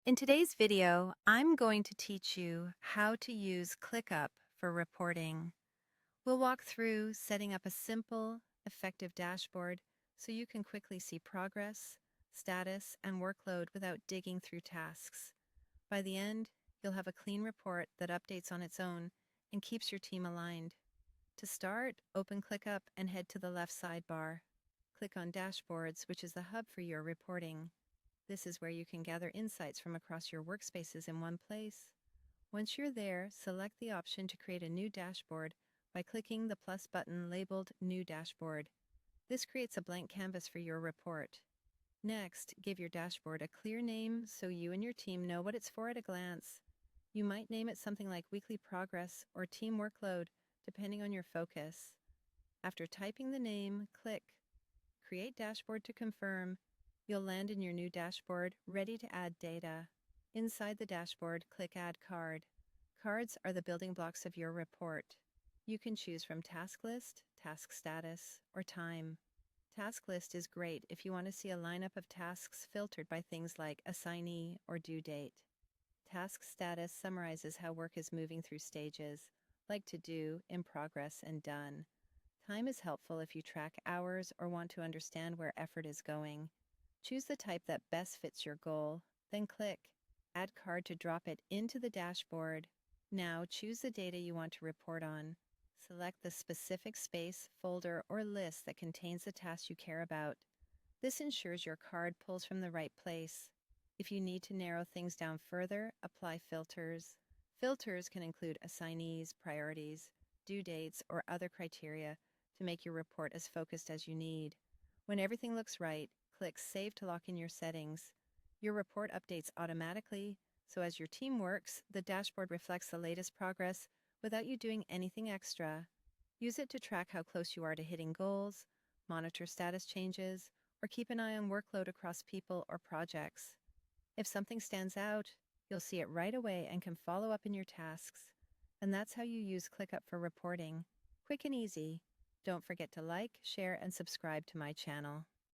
In today's video, I'm going to teach you how to use ClickUp for reporting. We'll walk through setting up a simple, effective dashboard so you can quickly see progress, status, and workload without digging through tasks. By the end, you'll have a clean report that updates on its own and keeps your team aligned. To start, open ClickUp and head to the left sidebar. Click on Dashboards, which is the hub for your reporting. This is where you can gather insights from across your workspaces in one place. Once you're there, select the option to create a new dashboard by clicking the plus button labeled New Dashboard. This creates a blank canvas for your report. Next, give your dashboard a clear name so you and your team know what it's for at a glance. You might name it something like Weekly Progress or Team Workload, depending on your focus. After typing the name, click Create Dashboard to confirm. You'll land in your new dashboard, ready to add data. Inside the dashboard, click Add Card. Cards are the building blocks of your report. You can choose from Task List, Task Status, or Time. Task List is great if you want to see a lineup of tasks filtered by things like assignee or due date. Task Status summarizes how work is moving through stages, like to do, in progress, and done. Time is helpful if you track hours or want to understand where effort is going. Choose the type that best fits your goal, then click Add Card to drop it into the dashboard. Now choose the data you want to report on. Select the specific space, folder, or list that contains the task you care about. This ensures your card pulls from the right place. If you need to narrow things down further, apply filters. Filters can include assignees, priorities, due dates, or other criteria to make your report as focused as you need. When everything looks right, click Save to lock in your settings. Your report updates automatically, so as your team works, the dashboard reflects the latest progress without you doing anything extra. Use it to track how close you are to hitting goals, monitor status changes, or keep an eye on workload across people or projects. If something stands out, you'll see it right away and can follow up in your tasks. And that's how you use ClickUp for reporting. Quick and easy. Don't forget to like, share, and subscribe to my channel.